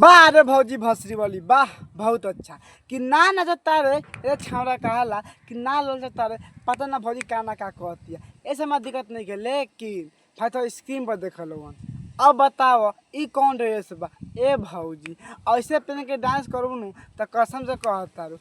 वाह रे भौजी भसरी वाली वाह बहुत अच्छा कि ना नचता रे ये छावड़ा कहला कि ना ललचता रे पता ना भौजी का ना का कहती है ऐसे में दिक्कत नहीं है लेकिन भाई तो स्क्रीन पर देख लो अब बताओ ई कौन ड्रेस बा ए भौजी ऐसे पहन के डांस करू नु तो कसम से कहता रू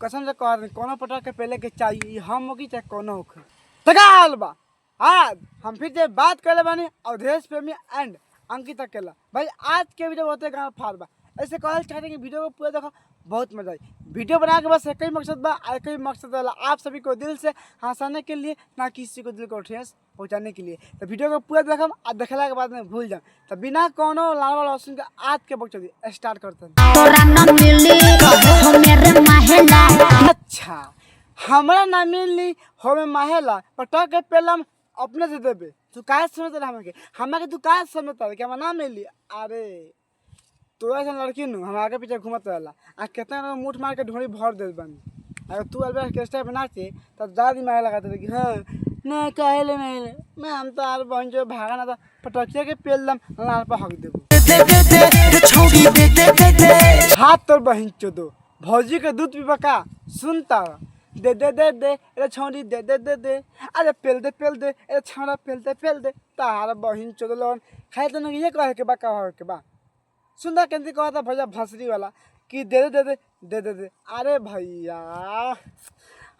कसम से कह कोनो पटा के पहले के चाहिए हम होगी चाहे कोनो होखे तगाल बा आज हम फिर से बात करे बानी अवधेश प्रेमी एंड अंकित अकेला भाई आज के वीडियो बहुत गाँव फाड़ बा ऐसे कहल चाहते हैं कि वीडियो को पूरा देखो बहुत मजा आई वीडियो बना के बस एक ही मकसद बा एक ही मकसद वाला आप सभी को दिल से हंसाने के लिए ना किसी को दिल को ठेस पहुंचाने के लिए तो वीडियो को पूरा देखम और देखला के बाद में भूल जाए तो बिना कोनो लाल वाला सुन के आज के बकचोदी स्टार्ट करते हैं। अच्छा हमारा ना मिली हमें माहेला पटक के पेलम अपने से देबे तू काहे समझता रहा हमें के तू काहे समझता रहा कि हमारा ना मिली अरे तोरा ऐसा लड़की नु हम आगे पीछे घूमत रहला आ कितना मुठ मार के ढोड़ी भर दे बनी अगर तू अलबे ऑर्केस्ट्रा बना के तब दादी मारे लगाते थे कि हां ना काहे ले मैं हम तो आर बहन जो भागा ना तो पटकिया के पेलम लाल पर हक देबो हाथ तोर बहन चोदो भौजी के दूध पीबा का सुनता दे दे दे दे ए छौड़ी दे दे दे दे अरे पेल दे ए छौड़ा पेल दे तार बहिन चोदलन खाए तो ये कहे के बा कहे के बा सुंदर केंद्र कहता भैया भंसरी वाला कि दे दे दे दे दे दे अरे भैया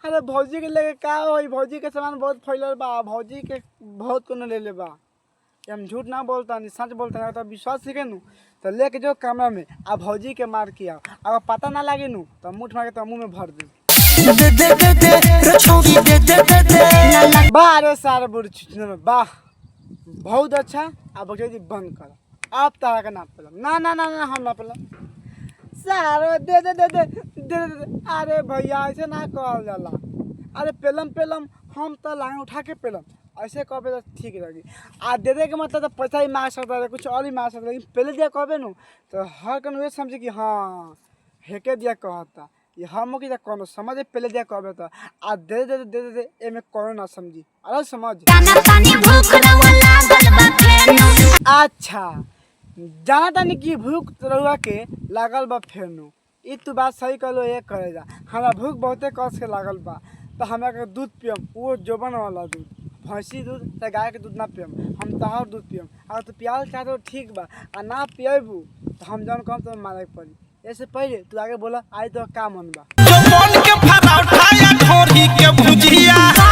अरे भौजी के लेके का होई भौजी के सामान बहुत फैलल बा भौजी के बहुत कोनो ले ले बा हम झूठ ना बोलता नहीं सच बोलता तो विश्वास सीखे नु तो लेके जो कैमरा में आ भौजी के मार किया अगर पता ना लगे नु तो मुठ मार के तो मुंह में भर दे बारे सारे बुढ़ वाह बहुत अच्छा अब बकचोदी बंद कर अब तारा का ना पेलम ना ना ना ना हम ना पेलम सारो दे दे दे दे दे दे अरे भैया ऐसे ना कहल जाला अरे पेलम हम तो लाइन उठा के पेलम ऐसे कहबे तो ठीक रहेगी आ दे दे के मतलब तो पैसा ही मांग सकता है कुछ और ही मांग सकता है लेकिन पहले दिया कहबे नु तो हर कन वे समझे कि हाँ हेके दिया कहता ये हम की कोनो समझ पहले दिया कहबे तो आ दे दे दे दे एमे कोनो ना समझी अरे समझ अच्छा जाना तानी कि भूख रहुआ के लागल बा फेरनु ई तू बात सही कहलो ये करेगा हमरा भूख बहुते कस के लागल बा तो हमरा के दूध पियम वो जोबन वाला दूध भैंसी दूध तो गाय के दूध ना पियम हम तहार दूध पियम अगर तू पियाल चाहे तो ठीक बा आ ना पियबू तो हम जौन कहम तो मारे के पड़ी ऐसे पहले तू आगे बोला आई तो का मन बा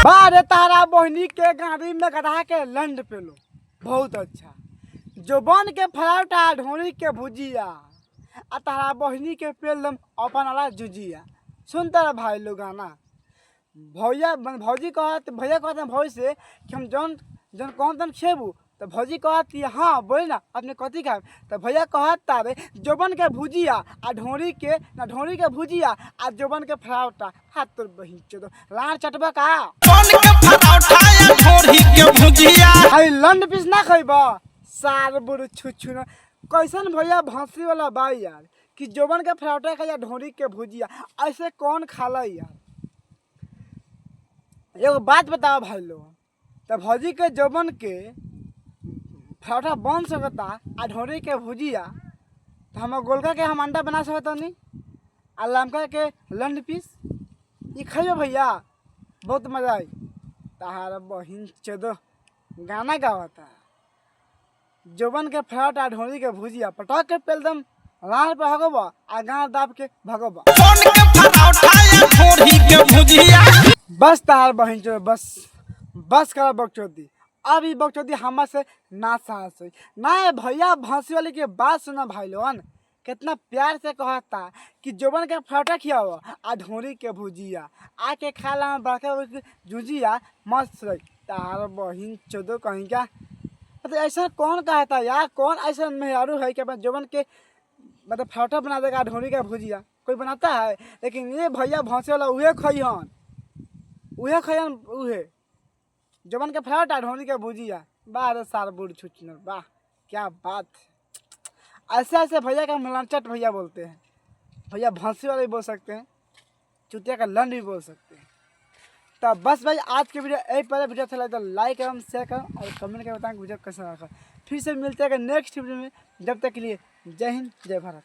बारे तारा बहनी के गाड़ी में गधा के लंड पेलो बहुत अच्छा जो बन के फराउटा ढोरी के भुजिया आ तारा बहनी के पेलम अपन वाला जुजिया सुनता रहा भाई लोग गाना भैया भौजी कहत भैया कहते भौजी से कि हम जौन जौन कौन तन खेबू तो भौजी कहती हाँ बोल ना अपने कथी खाए तो भैया कहत तारे जोबन के भुजिया आ ढोरी के भुजिया आ जोबन के फराउटा हाथ तोर बहिन चोदो लाड़ चटबा का हाय लंड पीस ना खइबा सार बुढ़ छुछु ना कैसन भैया भंसी वाला बा यार कि जोबन के फराउटा खा या ढोरी के भुजिया ऐसे कौन खाला यार एगो बात बताओ भाई लोग तो भौजी के जोबन के फराउटा बन सकता आ ढोरी के भुजिया तो हम गोलका के हम अंडा बना सकता नहीं आ लमका के लंड पीस ये खाइयो भैया बहुत मजा आई तार बहिन चोदो गाना गावता जोबन के फराउटा ढोरी के भुजिया पटक के पेलदम लाल पे हगबा आ गाँव दाब के भगबा बस तार बहिन चो बस कर बकचोदी अब ई बकचोदी हमार से ना साहस हुई ना भैया भंसी वाले की बात सुना भाई लोगन कितना प्यार से कहता कि जोबन के फराउटा खियाओ आ ढोरी के भुजिया आके खा ला बड़का जुजिया मस्त रही तार बहिन चोदो कहीं क्या मतलब ऐसा कौन कहता यार कौन ऐसा मेहरारू है कि जोबन के मतलब फराउटा बना देगा ढोरी का भुजिया कोई बनाता है लेकिन ये भैया भंसे वाला उहे खइहन उहे जोबन के फराउटा ढोरी के भुजिया बारह साल बुढ़ छुचनर वाह क्या बात ऐसे ऐसे भैया का मलाचट भैया बोलते हैं भैया भंसी वाले भी बोल सकते हैं चुतिया का लंड भी बोल सकते हैं तो बस भाई आज के वीडियो यही पहले वीडियो अच्छा लगे तो लाइक एवं शेयर करो और कमेंट करके बताएं वीडियो कैसा लगा। फिर से मिलते हैं नेक्स्ट वीडियो में, जब तक के लिए जय हिंद जय भारत।